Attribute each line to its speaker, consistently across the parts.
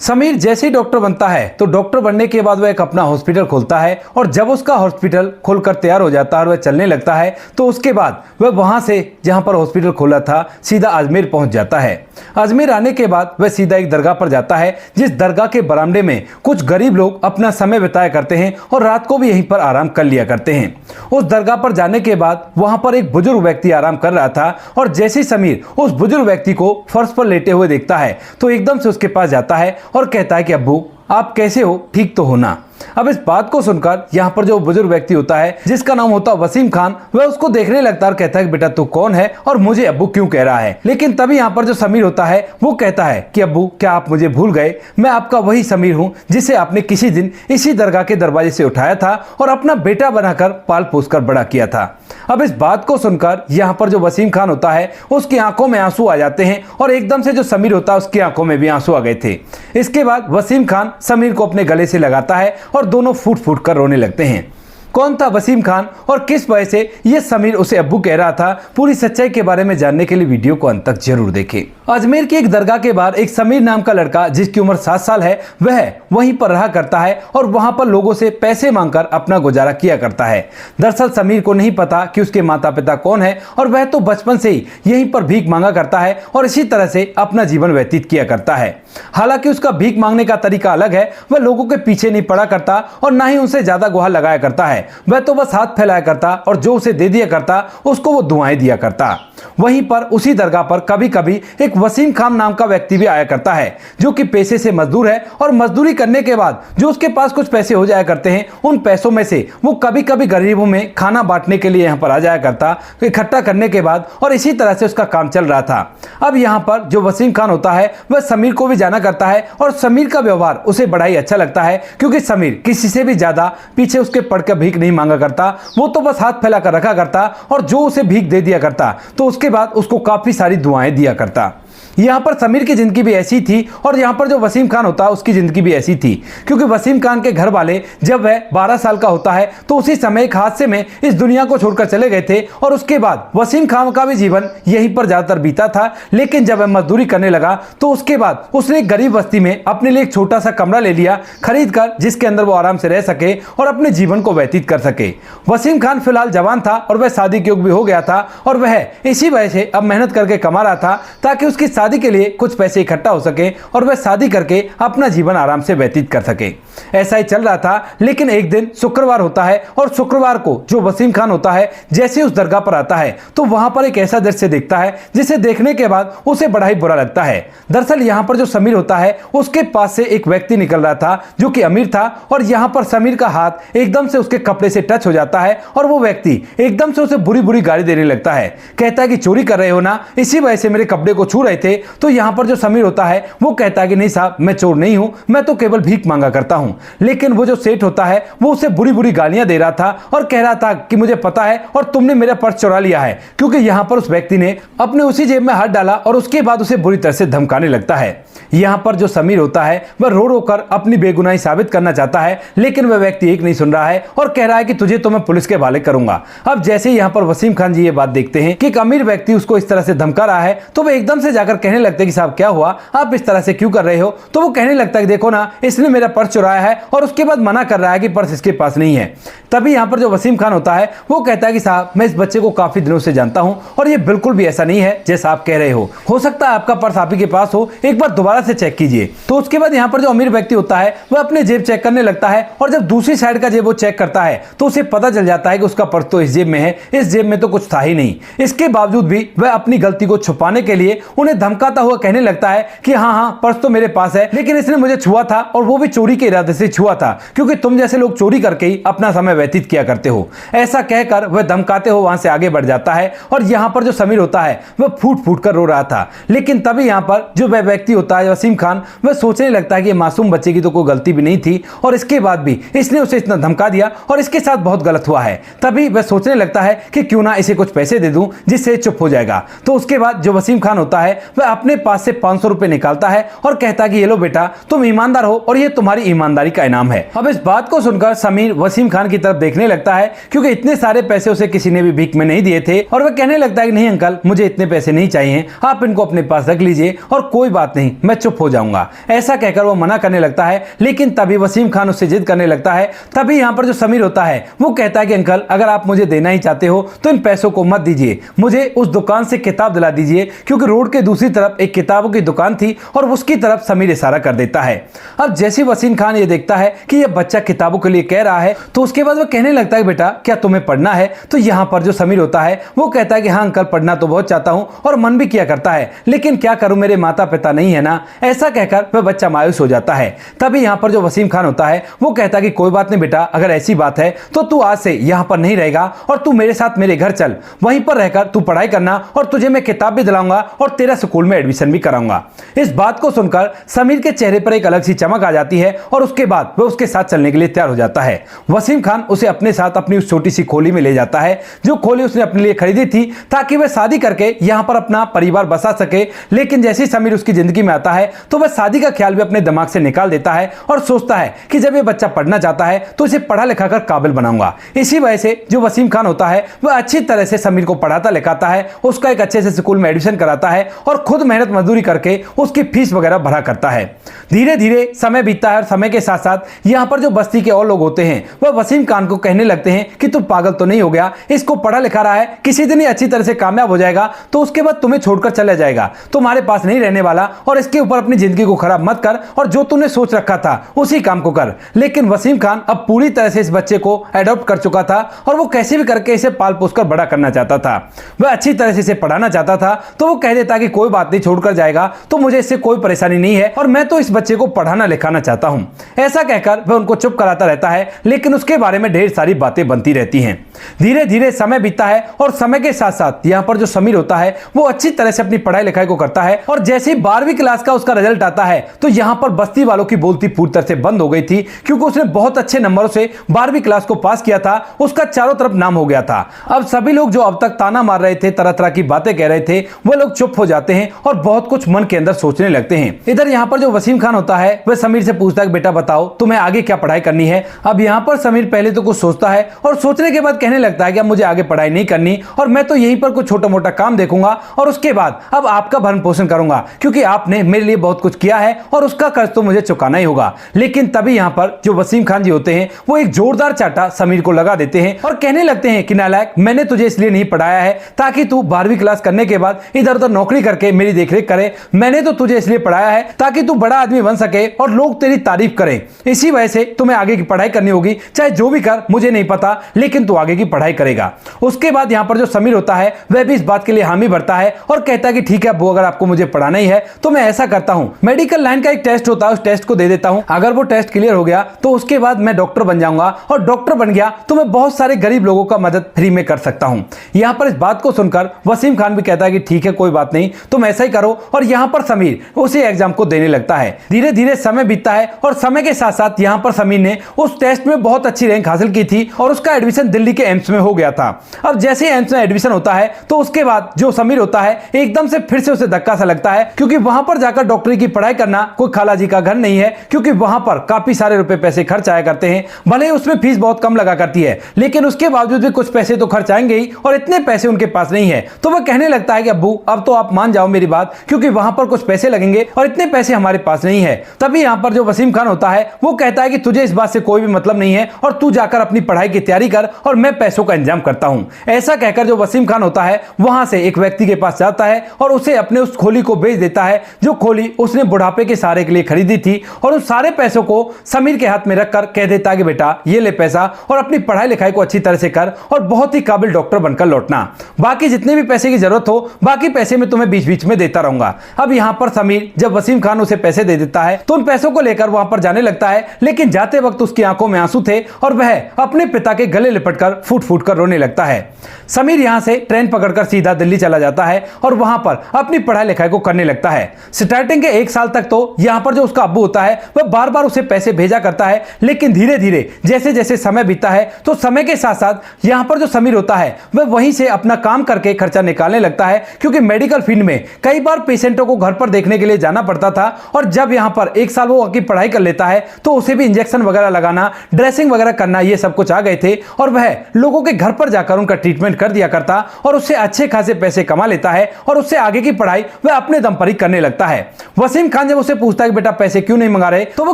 Speaker 1: समीर जैसे ही डॉक्टर बनता है तो डॉक्टर बनने के बाद वह एक अपना हॉस्पिटल खोलता है और जब उसका हॉस्पिटल खोलकर तैयार हो जाता है और वह चलने लगता है तो उसके बाद वह वहां से जहां पर हॉस्पिटल खोला था सीधा अजमेर पहुंच जाता है। अजमेर आने के बाद वह सीधा एक दरगाह पर जाता है जिस दरगाह के बरामदे में कुछ गरीब लोग अपना समय बिताया करते हैं और रात को भी यहीं पर आराम कर लिया करते हैं। उस दरगाह पर जाने के बाद वहां पर एक बुजुर्ग व्यक्ति आराम कर रहा था और जैसे ही समीर उस बुजुर्ग व्यक्ति को फर्श पर लेटे हुए देखता है तो एकदम से उसके पास जाता है और कहता है कि अब्बू आप कैसे हो, ठीक तो हो ना। अब इस बात को सुनकर यहाँ पर जो बुजुर्ग व्यक्ति होता है जिसका नाम होता है वसीम खान, वह उसको देखने लगता है और कहता है कि बेटा तू कौन है और मुझे अब्बू क्यों कह रहा है। लेकिन तभी यहाँ पर जो समीर होता है वो कहता है कि अब्बू क्या आप मुझे भूल गए, मैं आपका वही समीर हूँ जिसे आपने किसी दिन इसी दरगाह के दरवाजे से उठाया था और अपना बेटा बनाकर पाल पोस कर बड़ा किया था। अब इस बात को सुनकर यहाँ पर जो वसीम खान होता है उसकी आंखों में आंसू आ जाते हैं और एकदम से जो समीर होता है उसकी आंखों में भी आंसू आ गए थे। इसके बाद वसीम खान समीर को अपने गले से लगाता है और दोनों फूट फूट कर रोने लगते हैं। कौन था वसीम खान और किस वजह से ये समीर उसे अब्बू कह रहा था, पूरी सच्चाई के बारे में जानने के लिए वीडियो को अंत तक जरूर देखें। अजमेर की एक दरगाह के बाहर एक समीर नाम का लड़का जिसकी उम्र 7 साल है वह वहीं पर रहा करता है और वहां पर लोगों से पैसे मांगकर अपना गुजारा किया करता है। दरअसल समीर को नहीं पता कि उसके माता पिता कौन है और वह तो बचपन से ही यहीं पर भीख मांगा करता है और इसी तरह से अपना जीवन व्यतीत किया करता है। हालांकि उसका भीख मांगने का तरीका अलग है, वह लोगों के पीछे नहीं पड़ा करता और ना ही उनसे ज्यादा गुहार लगाया करता है। वह तो बस हाथ फैलाया करता और जो उसे दे दिया करता उसको वो दुआएं दिया करता। वहीं पर उसी दरगाह पर कभी कभी एक वसीम खान नाम का व्यक्ति भी आया करता है जो कि पेशे से मजदूर है और मजदूरी करने के बाद जो उसके पास कुछ पैसे हो जाया करते हैं उन पैसों में से वो कभी कभी गरीबों में खाना बांटने के लिए यहाँ पर आ जाया करता इकट्ठा करने के बाद, और इसी तरह से उसका काम चल रहा था। अब यहाँ पर जो वसीम खान होता है वह समीर को भी जाना करता है और समीर का व्यवहार उसे बड़ा ही अच्छा लगता है क्योंकि समीर किसी से भी ज्यादा पीछे उसके पड़कर भीख नहीं मांगा करता, वो तो बस हाथ फैला कर रखा करता और जो उसे भीख दे दिया करता तो उसके बाद उसको काफी सारी दुआएं दिया करता। यहाँ पर समीर की जिंदगी भी ऐसी थी और यहाँ पर जो वसीम खान होता है उसकी जिंदगी भी ऐसी थी क्योंकि वसीम खान के घर वाले जब वह 12 साल का होता है तो उसी समय एक हादसे में इस दुनिया को छोड़कर चले गए थे और उसके बाद वसीम खान का भी जीवन यहीं पर ज्यादातर बीता था। लेकिन जब वह मजदूरी करने लगा तो उसके बाद उसने एक गरीब बस्ती में अपने लिए एक छोटा सा कमरा ले लिया खरीद कर, जिसके अंदर वो आराम से रह सके और अपने जीवन को व्यतीत कर सके। वसीम खान फिलहाल जवान था और वह शादी के योग्य भी हो गया था और वह इसी वजह से अब मेहनत करके कमा रहा था ताकि उसकी शादी के लिए कुछ पैसे इकट्ठा हो सके और वह शादी करके अपना जीवन आराम से व्यतीत कर सके। ऐसा ही चल रहा था। लेकिन एक दिन शुक्रवार होता है और शुक्रवार को जो वसीम खान होता है जैसे उस दरगाह पर आता है तो वहां पर एक ऐसा दृश्य देखता है जिसे देखने के बाद उसे बड़ा ही बुरा लगता है। दरअसल यहां पर जो समीर होता है उसके पास से एक व्यक्ति निकल रहा था जो कि अमीर था और यहां पर समीर का हाथ एकदम से उसके कपड़े से टच हो जाता है और वो व्यक्ति एकदम से उसे बुरी बुरी गाली देने लगता है। कहता है कि चोरी कर रहे हो ना, इसी वजह से मेरे कपड़े को छू रहे थे। तो यहाँ पर जो समीर होता है वो कहता है कि नहीं साहब, मैं चोर नहीं हूं, मैं तो केवल भीख मांगा करता हूं। लेकिन वो जो सेठ होता है वो उसे बुरी बुरी गालियां दे रहा था और कह रहा था कि मुझे पता है और तुमने मेरा पर्स चुरा लिया है, क्योंकि यहाँ पर उस व्यक्ति ने अपने उसी जेब में हाथ डाला और उसके बाद उसे बुरी तरह से धमकाने लगता है। यहाँ पर जो समीर होता है वह रो रो कर अपनी बेगुनाही साबित करना चाहता है लेकिन वह व्यक्ति एक नहीं सुन रहा है और कह रहा है कि तुझे तो मैं पुलिस के हवाले करूंगा। अब जैसे यहाँ पर वसीम खान जी ये बात देखते हैं कि एक अमीर व्यक्ति उसको इस तरह से धमका रहा है तो वह एकदम से जाकर कहने लगते हैं कि साहब क्या हुआ, आप इस तरह से क्यों कर रहे हो। तो वो कहने लगता है कि देखो ना, इसने मेरा पर्स चुराया है और उसके बाद मना कर रहा है कि पर्स इसके पास नहीं है। तभी यहाँ पर जो वसीम खान होता है वो कहता है कि साहब मैं इस बच्चे को काफी दिनों से जानता हूँ और ये बिल्कुल भी ऐसा नहीं है जैसा आप कह रहे हो सकता है आपका पर्स आप ही के पास हो, एक बार दोबारा से चेक कीजिए। तो उसके बाद यहाँ पर जो अमीर व्यक्ति होता है वह अपने जेब चेक करने लगता है और जब दूसरी साइड का जेब वो चेक करता है तो उसे पता चल जाता है कि उसका पर्स तो इस जेब में है, इस जेब में तो कुछ था ही नहीं। इसके बावजूद भी वह अपनी गलती को छुपाने के लिए उन्हें धमकाता हुआ कहने लगता है कि हाँ हाँ पर्स तो मेरे पास है, लेकिन इसने मुझे छुआ था और वो भी चोरी के इरादे से छुआ था क्योंकि तुम जैसे लोग चोरी करके ही अपना समय व्यतीत किया करते हो। ऐसा कहकर वह धमकाते हुए वहां से आगे बढ़ जाता है और यहाँ पर जो समीर होता है वह फूट फूट कर रो रहा था। लेकिन तभी यहाँ पर जो वह व्यक्ति होता है वसीम खान, वह सोचने लगता है कि मासूम बच्चे की तो कोई गलती भी नहीं थी और इसके बाद भी इसने उसे इतना धमका दिया और इसके साथ बहुत गलत हुआ है। तभी वह सोचने लगता है कि क्यों ना इसे कुछ पैसे दे दूं जिससे चुप हो जाएगा। तो उसके बाद जो वसीम खान होता है वह वह अपने पास से 500 रुपए निकालता है और कहता है कि ये लो बेटा, तुम ईमानदार हो और ये तुम्हारी ईमानदारी का इनाम है। अब इस बात को सुनकर समीर वसीम खान की तरफ देखने लगता है, क्योंकि इतने सारे पैसे उसे किसी ने भी भीख में नहीं दिए थे, और वह कहने लगता है कि नहीं अंकल, मुझे इतने पैसे नहीं चाहिए, आप इनको अपने पास रख लीजिए और कोई बात नहीं, मैं चुप हो जाऊंगा। ऐसा कहकर वो मना करने लगता है, लेकिन तभी वसीम खान उससे जिद करने लगता है। तभी यहाँ पर जो समीर होता है वो कहता है कि अंकल, अगर आप मुझे देना ही चाहते हो तो इन पैसों को मत दीजिए, मुझे उस दुकान से किताब दिला दीजिए, क्योंकि रोड के दूसरी तरफ एक किताबों की दुकान थी और उसकी तरफ समीर इशारा कर देता है। अब जैसे वसीम खान ये देखता है कि यह बच्चा किताबों के लिए कह रहा है, तो उसके बाद वो कहने लगता है, बेटा क्या तुम्हें पढ़ना है? तो यहाँ पर जो समीर होता है वो कहता है कि हाँ अंकल, पढ़ना तो बहुत चाहता हूँ और मन भी किया करता है, लेकिन क्या करूं, मेरे माता पिता नहीं है ना। ऐसा कहकर वह बच्चा मायूस हो जाता है। तभी यहाँ पर जो वसीम खान होता है वो कहता है कि कोई बात नहीं बेटा, अगर ऐसी बात है तो तू आज से यहाँ पर नहीं रहेगा और तू मेरे साथ मेरे घर चल, वहीं पर रहकर तू पढ़ाई करना और तुझे मैं किताब भी दिलाऊंगा और तेरा स्कूल में एडमिशन भी कराऊंगा। इस बात को सुनकर समीर के चेहरे पर एक अलग सी चमक आ जाती है और उसके बाद वह उसके साथ चलने के लिए तैयार हो जाता है। वसीम खान उसे अपने साथ अपनी उस छोटी सी खोली में ले जाता है, जो खोली उसने अपने लिए खरीदी थी ताकि वह शादी करके यहाँ पर अपना परिवार बसा सके। लेकिन जैसे समीर उसकी जिंदगी में आता है तो वह शादी का ख्याल भी अपने दिमाग से निकाल देता है और सोचता है कि जब ये बच्चा पढ़ना चाहता है तो इसे पढ़ा लिखा कर काबिल बनाऊंगा। इसी वजह से जो वसीम खान होता है वह अच्छी तरह से समीर को पढ़ाता लिखाता है, उसका एक अच्छे से स्कूल में एडमिशन कराता है और खुद मेहनत मजदूरी करके उसकी फीस वगैरह भरा करता है। धीरे धीरे समय बीतता है और समय के साथ साथ यहाँ पर जो बस्ती के और लोग होते हैं वह वसीम खान को कहने लगते हैं कि तू पागल तो नहीं हो गया, इसको पढ़ा लिखा रहा है, किसी दिन ही अच्छी तरह से कामयाब हो जाएगा तो उसके बाद तुम्हें छोड़कर चला जाएगा, तुम्हारे पास नहीं रहने वाला, और इसके ऊपर अपनी जिंदगी को खराब मत कर और जो तूने सोच रखा था उसी काम को कर। लेकिन वसीम खान अब पूरी तरह से इस बच्चे को अडॉप्ट कर चुका था और वो कैसे भी करके इसे पाल पोस कर बड़ा करना चाहता था। वह अच्छी तरह से इसे पढ़ाना चाहता था, तो वो कह देता कि कोई बात नहीं, छोड़कर जाएगा तो मुझे इससे कोई परेशानी नहीं है और मैं तो इस बच्चे को पढ़ाना लिखाना चाहता हूं। ऐसा कहकर वह उनको चुप कराता रहता है, लेकिन उसके बारे में ढेर सारी बातें बनती रहती हैं। धीरे धीरे समय बीतता है और समय के साथ साथ यहाँ पर जो समीर होता है वो अच्छी तरह से अपनी पढ़ाई लिखाई को करता है, और जैसे ही 12वीं क्लास का उसका रिजल्ट आता है तो यहाँ पर बस्ती वालों की बोलती पूरी तरह से बंद हो गई थी, क्योंकि उसने बहुत अच्छे नंबरों से 12वीं क्लास को पास किया था, उसका चारों तरफ नाम हो गया था। अब सभी लोग जो अब तक ताना मार रहे थे, तरह तरह की बातें कह रहे थे, वो लोग चुप हो जाते हैं और बहुत कुछ मन के अंदर सोचने लगते हैं। इधर यहाँ पर जो वसीम खान होता है वह समीर से पूछता है, बेटा बताओ तुम्हें आगे क्या पढ़ाई करनी है। अब यहाँ पर समीर पहले तो कुछ सोचता है और सोचने के बाद कहने लगता है कि अब मुझे आगे पढ़ाई नहीं करनी और मैं तो यहीं पर कुछ छोटा मोटा काम देखूंगा और उसके बाद अब आपका भरण पोषण करूंगा, क्योंकि आपने मेरे लिए बहुत कुछ किया है और उसका कर्ज तो मुझे चुकाना ही होगा। लेकिन तभी यहाँ पर जो वसीम खान जी होते हैं वो एक जोरदार चाटा समीर को लगा देते हैं और कहने लगते हैं कि नालायक, मैंने तुझे इसलिए नहीं पढ़ाया है ताकि तू 12वीं क्लास करने के बाद इधर उधर नौकरी करके मेरी देखरेख करे, मैंने तो तुझे इसलिए पढ़ाया है ताकि तू बड़ा आदमी बन सके और लोग तेरी तारीफ करें। इसी वजह से तुम्हें आगे की पढ़ाई करनी होगी, चाहे जो भी कर मुझे नहीं पता, लेकिन तू आगे की पढ़ाई करेगा। उसके बाद यहाँ पर जो समीर होता है वह भी इस बात के लिए हामी भरता है और कहता है कि ठीक है अब्बू, अगर आपको मुझे पढ़ाना ही है तो मैं ऐसा करता हूँ, मेडिकल लाइन का एक टेस्ट होता है, उस टेस्ट को दे देता हूँ, अगर वो टेस्ट क्लियर हो गया तो उसके बाद मैं डॉक्टर बन जाऊंगा और डॉक्टर बन गया तो मैं बहुत सारे गरीब लोगों का मदद फ्री में कर सकता हूँ। यहाँ पर इस बात को सुनकर वसीम खान भी कहता है कि ठीक है कोई बात नहीं, तुम ऐसा ही करो, और यहाँ पर समीर उसी एग्जाम को देने लगता है। धीरे धीरे समय बीतता है और समय के साथ साथ यहाँ पर समीर ने उस टेस्ट में बहुत अच्छी रैंक हासिल की थी और उसका एडमिशन दिल्ली के एम्स में हो गया था। अब जैसे एम्स में एडमिशन होता है तो उसके बाद जो समीर होता है एकदम से फिर से उसे धक्का सा लगता है, क्योंकि वहां पर जाकर डॉक्टरी की पढ़ाई करना कोई खाला जी का घर नहीं है, क्योंकि वहां पर काफी सारे रुपए पैसे खर्च आया करते हैं। भले ही उसमें फीस बहुत कम लगा करती है, लेकिन उसके बावजूद भी कुछ पैसे तो खर्च आएंगे ही, और इतने पैसे उनके पास नहीं है। तो वह कहने लगता है कि अब्बू अब तो आप मान जाओ मेरी बात, क्योंकि वहां पर कुछ पैसे लगेंगे और इतने पैसे हमारे पास नहीं है। तभी यहाँ पर जो वसीम खान होता है वो कहता है कि तुझे इस बात से कोई भी मतलब नहीं है और तू जाकर अपनी पढ़ाई की तैयारी कर और मैं पैसों का इंतजाम करता हूं। ऐसा कहकर जो वसीम खान होता है वहां से एक व्यक्ति के पास जाता है और उसे अपने उस खोली को बेच देता है, जो खोली उसने बुढ़ापे के सहारे के लिए खरीदी थी, और उस सारे पैसों को समीर के हाथ में रखकर कह देता है कि बेटा ये ले पैसा और अपनी पढ़ाई लिखाई को अच्छी तरह से कर और बहुत ही काबिल डॉक्टर बनकर लौटना, बाकी जितने भी पैसे की जरूरत हो बाकी पैसे मैं तुम्हें बीच बीच में देता रहूंगा। अब यहाँ पर समीर जब वसीम खान उसे पैसे दे देता है तो उन पैसों को लेकर वहां पर जाने लगता है, लेकिन जाते वक्त उसकी आंखों में आंसू थे और वह अपने पिता के गले लिपटकर फूट फूट कर रोने लगता है। समीर यहां से ट्रेन पकड़कर सीधा दिल्ली चला जाता है और वहां पर अपनी पढ़ाई लिखाई को करने लगता है। स्टार्टिंग के 1 साल तक तो यहां पर जो उसका अब्बू होता है वह बार बार उसे पैसे भेजा करता है, लेकिन धीरे धीरे जैसे जैसे समय बीता है तो समय के साथ साथ यहां पर जो समीर होता है वह वहीं से अपना काम करके खर्चा निकालने लगता है, क्योंकि मेडिकल फील्ड में कई बार पेशेंटों को घर पर देखने के लिए जाना पड़ता था। और जब यहाँ पर एक साल वो की पढ़ाई कर लेता है तो उसे भी इंजेक्शन वगैरह लगाना, ड्रेसिंग वगैरह करना, ये सब कुछ आ गए थे। और वह लोगों के घर पर जाकर उनका ट्रीटमेंट कर दिया करता और उससे अच्छे खासे पैसे कमा लेता है और उससे आगे की पढ़ाई वह अपने दम पर ही करने लगता है। वसीम खान जब उसे पूछता है कि बेटा पैसे क्यों नहीं मंगा रहे, तो वो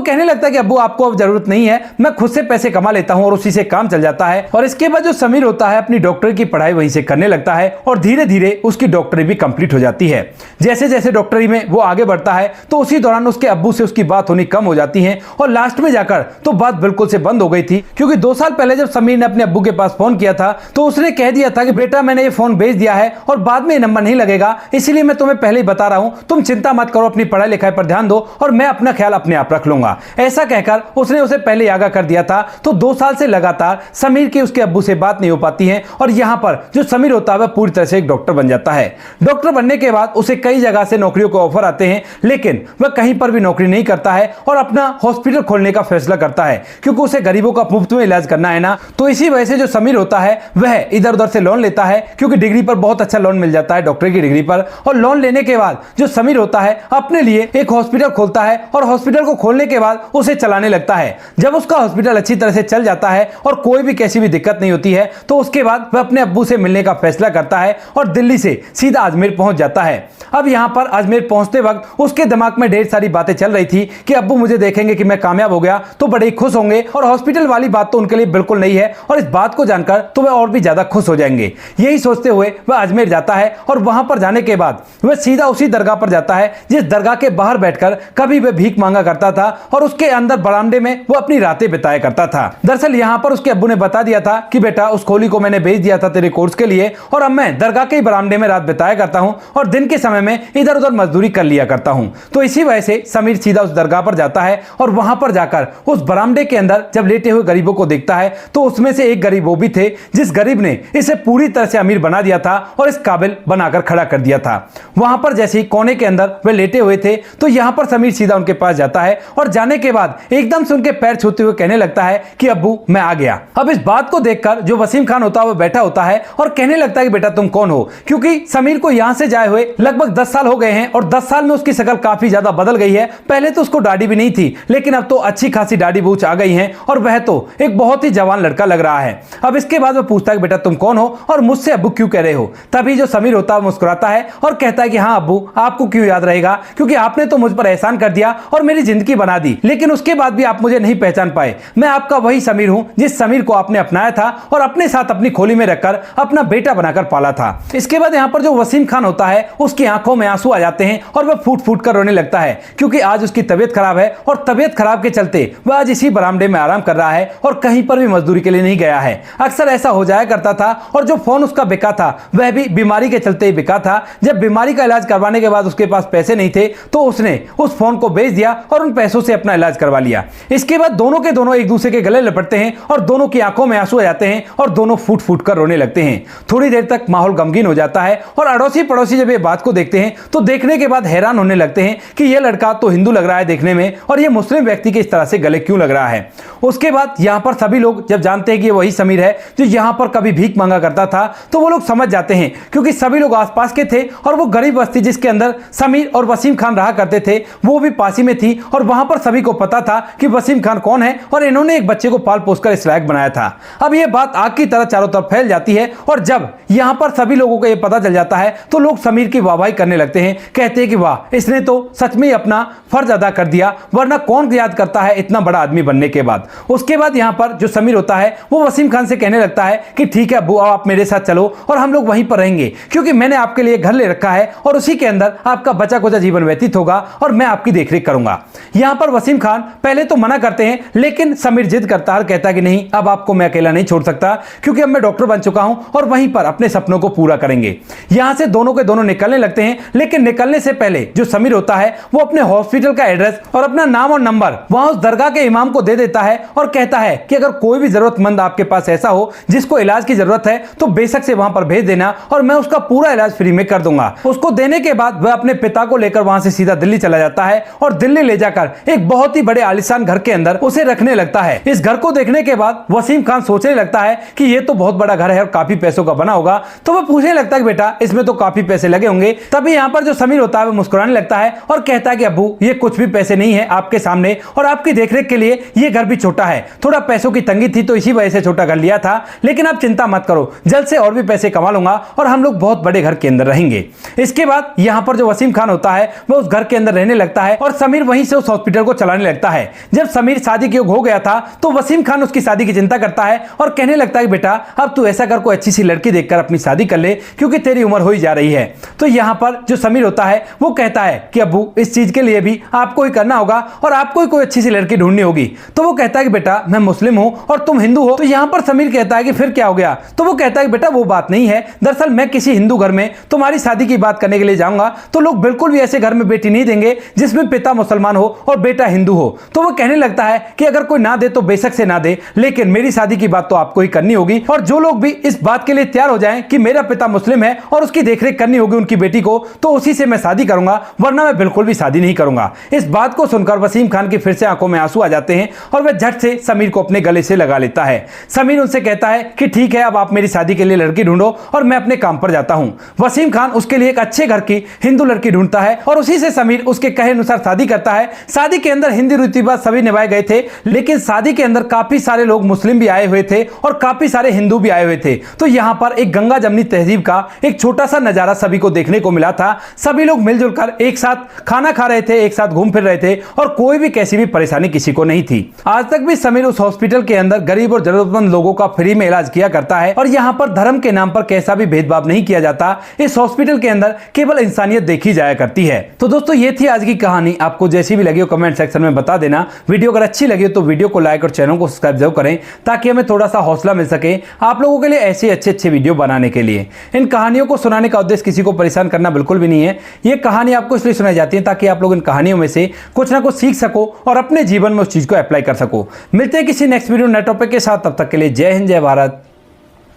Speaker 1: कहने लगता है कि अब्बू आपको अब जरूरत नहीं है, मैं खुद से पैसे कमा लेता हूं और उसी से काम चल जाता है। और इसके बाद जो समीर होता है अपनी डॉक्टरी की पढ़ाई वहीं से करने लगता है और धीरे धीरे उसकी डॉक्टरी भी कंप्लीट हो जाती है। जैसे जैसे डॉक्टरी में वो आगे बढ़ता है तो उसी दौरान उसके अब्बू से उसकी बात होनी कम हो जाती है और लास्ट में जाकर तो बात बिल्कुल से बंद हो गई थी। क्योंकि 2 साल पहले जब समीर ने अपने अब्बू के पास फोन किया था तो उसने कह दिया था कि बेटा मैंने ये फोन भेज दिया है और बाद में ये नंबर नहीं लगेगा, इसीलिए मैं तुम्हें पहले ही बता रहा हूं, तुम चिंता मत करो, अपनी पढ़ाई लिखाई पर ध्यान दो और मैं अपना ख्याल अपने आप रख लूंगा। ऐसा कहकर उसने उसे पहले ही आगाह कर दिया था। तो 2 साल से लगातार समीर की उसके अब्बू से बात नहीं हो पाती है और यहां पर जो समीर होता है वह पूरी तरह से एक डॉक्टर बन जाता है। डॉक्टर बनने के बाद उसे कई जगह से नौकरियों के ऑफर आते हैं, लेकिन वह कहीं पर भी नौकरी नहीं करता है और अपना हॉस्पिटल खोलने का फैसला करता है क्योंकि उसे गरीबों का मुफ्त में इलाज करना है ना। तो इसी वजह से जो समीर होता है वह इधर उधर से लोन लेता है क्योंकि डिग्री पर बहुत अच्छा लोन मिल जाता है, डॉक्टर की डिग्री पर। और लोन लेने के बाद जो समीर होता है अपने लिए एक हॉस्पिटल खोलता है और हॉस्पिटल को खोलने के बाद उसे चलाने लगता है। जब उसका हॉस्पिटल अच्छी तरह से चल जाता है और कोई भी कैसी भी दिक्कत नहीं होती है तो उसके बाद वह अपने अब्बू से मिलने का फैसला करता है और दिल्ली से सीधा अजमेर पहुंच जाता है। अब यहां पर अजमेर पहुंचते वक्त उसके दिमाग में ढेर सारी बातें चल रही थी कि अब्बू मुझे देखेंगे कि मैं कामयाब हो गया तो बड़े ही खुश होंगे और हॉस्पिटल वाली बात तो उनके लिए बिल्कुल नहीं है और इस बात को जानकर तो वह और भी ज्यादा खुश हो जाएंगे। यही सोचते हुए वह अजमेर जाता है और वहां पर जाने के बाद वह सीधा उसी दरगाह पर जाता है जिस दरगाह के बाहर बैठकर कभी वह भीख मांगा करता था और उसके अंदर बरामदे में वो अपनी रातें बिताया करता था। दरअसल यहां पर उसके अब्बू ने बता दिया था कि बेटा उस खोली को मैंने भेज दिया था तेरे कोर्स के लिए और अब मैं दरगाह के बरामदे में रात बिताया करता हूं और दिन के समय में इधर उधर मजदूरी कर लिया करता हूं। तो इसी वजह से समीर सीधा उस दरगाह पर जाता है और वहां पर जाकर उस बरामदे के अंदर जब लेटे हुए गरीबों को देखता है तो उसमें से एक गरीब वो भी थे जिस गरीब ने इसे पूरी तरह से अमीर बना दिया था और इस काबिल बनाकर खड़ा कर दिया था। वहां पर जैसे ही कोने के अंदर वे लेटे हुए थे तो यहां पर समीर सीधा उनके पास जाता है और जाने के बाद एकदम से उनके पैर छूते हुए कहने लगता है कि अब्बू मैं आ गया। अब इस बात को देखकर जो वसीम खान होता है वो बैठा होता है और कहने लगता है कि बेटा तुम कौन हो, क्योंकि समीर को यहां से जाए हुए लगभग 10 साल हो गए हैं और 10 साल में उसकी शक्ल काफी ज्यादा बदल गई है। पहले तो उसको दाढ़ी भी नहीं थी लेकिन अब तो अच्छी खासी दाढ़ी बूछ आ गई है और वह तो एक बहुत ही जवान लड़का लग रहा है। अब इसके बाद वो पूछता है कि बेटा तुम कौन हो और मुझसे अब्बू क्यों कह रहे हो। तभी जो समीर होता है मुस्कुराता है और कहता है कि हाँ अब्बू आपको क्यों याद रहेगा, क्योंकि आपने तो मुझ पर एहसान कर दिया और मेरी जिंदगी बना दी, लेकिन उसके बाद भी आप मुझे नहीं पहचान पाए। मैं आपका वही समीर हूं जिस समीर को आपने अपनाया था और अपने साथ अपनी खोली में रखकर अपना बेटा बनाकर पाला था। इसके बाद यहाँ पर जो वसीम खान होता है उसकी आंखों में आंसू आ जाते हैं और वह फूट फूट कर रोने लगता है क्योंकि आज उसकी तबीयत खराब है और तबीयत खराब के चलते वह आज इसी बरामदे में आराम कर रहा है और कहीं पर भी मजदूरी के लिए नहीं गया है। अक्सर ऐसा हो जाया करता था और जो फोन उसका बिका था वह भी बीमारी के चलते ही बिका था। जब बीमारी का इलाज करवाने के बाद उसके पास पैसे नहीं थे तो उसने उस फोन को बेच दिया और उन पैसों से अपना इलाज करवा लिया। इसके बाद दोनों के दोनों एक दूसरे के गले लपटते हैं और दोनों की आंखों में आंसू आ जाते हैं और दोनों फूट फूट कर रोने लगते हैं। थोड़ी देर तक माहौल गमगीन हो जाता है और अड़ोसी पड़ोसी जब ये बात को देखते हैं तो देखने के बाद हैरान होने लगते हैं कि यह लड़का तो हिंदू लग रहा है देखने में और यह मुस्लिम व्यक्ति के इस तरह से गले क्यों लग रहा है। उसके बाद यहां पर सभी लोग जब जानते हैं कि वही समीर है जो यहां पर कभी भीख मांगा करता था तो वो लोग समझ जाते हैं क्योंकि सभी लोग आसपास के थे और वो गरीब बस्ती जिसके अंदर समीर और वसीम खान रहा करते थे वो भी पास ही में थी और वहां पर सभी को पता था कि वसीम खान कौन है और इन्होंने एक बच्चे को पाल पोसकर इस लायक बनाया था। अब यह बात आग की तरह चारों तरफ फैल जाती है और जब यहां पर सभी लोगों को यह पता चल जाता है तो लोग समीर की वाहवाही करने लगते हैं, कहते हैं कि वाह इसने तो सच में अपना फर्ज अदा कर दिया, वरना कौन याद करता है इतना बड़ा आदमी बनने के बाद। उसके बाद यहां पर जो समीर होता है वो वसीम खान से कहने लगता है कि ठीक है अब्बू आप मेरे साथ चलो और हम लोग वहीं पर रहेंगे क्योंकि मैंने आपके लिए घर ले रखा है और उसी के अंदर आपका बचा कुचा जीवन व्यतीत होगा और मैं आपकी देखरेख करूंगा। यहां पर वसीम खान पहले तो मना करते हैं लेकिन समीर जिद करता है, कहता है कि नहीं अब आपको मैं अकेला नहीं छोड़ सकता क्योंकि अब मैं डॉक्टर बन चुका हूं और वहीं पर अपने सपनों को पूरा करेंगे। यहां से दोनों के दोनों निकलने लगते हैं लेकिन निकलने से पहले जो समीर होता है वो अपने हॉस्पिटल का एड्रेस और अपना नाम और नंबर वहां उस दरगाह के इमाम को दे देता है और कहता है कि अगर कोई भी जरूरतमंद आपके पास ऐसा हो जिसको इलाज की जरूरत है तो बेशक से वहां पर भेज देना और मैं उसका पूरा इलाज फ्री में कर दूंगा। उसको देने के बाद वह अपने पिता को लेकर वहां से सीधा दिल्ली चला जाता है और दिल्ली ले जाकर एक बहुत ही बड़े आलीशान घर के अंदर उसे रखने लगता है। इस घर को देखने के बाद वसीम खान सोचने लगता है कि यह तो बहुत बड़ा घर है और काफी पैसों का बना होगा, तो वह पूछने लगता है कि बेटा इसमें तो काफी पैसे लगे होंगे होंगे। तभी यहाँ पर जो समीर होता है वो मुस्कुराने लगता है और कहता है कि अब्बू ये कुछ भी पैसे नहीं है आपके सामने, और आपकी देखरेख के लिए ये घर भी छोटा है, थोड़ा पैसों की तंगी थी तो इसी वजह से छोटा घर लिया था, लेकिन आप चिंता मत करो, जल्द से और भी पैसे कमा लूंगा और हम लोग बहुत बड़े घर के अंदर रहेंगे। इसके बाद यहाँ पर जो वसीम खान होता है वो उस घर के अंदर रहने लगता है और समीर वहीं से उस हॉस्पिटल को चलाने लगता है। जब समीर शादी के योग्य हो गया था तो वसीम खान उसकी शादी की चिंता करता है और कहने लगता है कि बेटा अब तू ऐसा कर, कोई अच्छी सी लड़की देखकर अपनी शादी कर ले क्योंकि तेरी उम्र हो ही जा रही है। तो यहाँ पर जो समीर होता है वो कहता है कि अब्बू इस चीज के लिए भी आपको ही करना होगा और आपको ही कोई अच्छी सी लड़की ढूंढनी होगी। तो वो कहता है कि बेटा मैं मुस्लिम हूं और तुम हिंदू हो। तो यहाँ पर समीर कहता है कि फिर क्या हो गया? तो वो कहता है कि बेटा वो बात नहीं है, दरअसल मैं किसी हिंदू घर में तुम्हारी शादी की बात करने के लिए जाऊंगा तो लोग बिल्कुल भी ऐसे घर में बेटी नहीं देंगे जिसमें पिता मुसलमान हो और बेटा हिंदू हो। तो वो कहने लगता है कि अगर कोई ना दे तो बेशक से ना दे, लेकिन मेरी शादी की बात तो आपको ही करनी होगी, और जो लोग भी इस बात के लिए तैयार हो जाएं कि मेरा पिता मुस्लिम है और उसकी देखरेख करनी होगी उनकी बेटी को, तो उसी से मैं शादी करूंगा, वरना मैं बिल्कुल भी शादी नहीं करूंगा। इस बात को सुनकर वसीम खान की फिर से आंखों में आंसू आ जाते हैं और वह झट से समीर को अपने गले से लगा लेता है। समीर उनसे कहता है कि ठीक है, अब आप मेरी शादी के लिए लड़की ढूंढो और मैं अपने काम पर जाता हूं। वसीम खान उसके लिए एक अच्छे घर की हिंदू लड़की ढूंढता है और उसी से समीर उसके कहे अनुसार शादी करता है। शादी के अंदर हिंदी रीति रिवाज सभी निभाए गए थे, लेकिन शादी के अंदर काफी सारे लोग मुस्लिम भी आए हुए थे और काफी सारे हिंदू भी आए हुए थे। तो यहाँ पर एक गंगा जमनी तहजीब का एक छोटा सा नजारा सभी को देखने को मिला था। सभी लोग मिलजुल कर एक साथ खाना खा रहे थे, एक साथ घूम फिर रहे थे और कोई भी कैसी भी परेशानी किसी को नहीं थी। आज तक भी समीर उस हॉस्पिटल के अंदर गरीब और जरूरतमंद लोगों का फ्री में इलाज किया करता है और यहाँ पर धर्म के नाम पर कैसा भी भेदभाव नहीं किया जाता। इस हॉस्पिटल के अंदर केवल इंसानियत देखी जाया करती है। तो दोस्तों ये थी आज की कहानी। आपको जैसी भी लगी हो कमेंट सेक्शन में बता देना। वीडियो अगर अच्छी लगी हो तो वीडियो को लाइक और चैनल को सब्सक्राइब जरूर करें ताकि हमें थोड़ा सा हौसला मिल सके आप लोगों के लिए ऐसे अच्छे वीडियो बनाने के लिए। इन कहानियों को सुनाने का उद्देश्य किसी को परेशान करना बिल्कुल भी नहीं है। ये कहानी आपको इसलिए सुनाई जाती है ताकि आप लोग इन कहानियों में से कुछ ना कुछ सीख सको और अपने जीवन में उस चीज को अप्लाई कर सको। मिलते हैं किसी नेक्स्ट वीडियो नए टॉपिक के साथ, तब तक के लिए जय हिंद, जय भारत,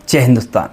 Speaker 1: जय हिंदुस्तान।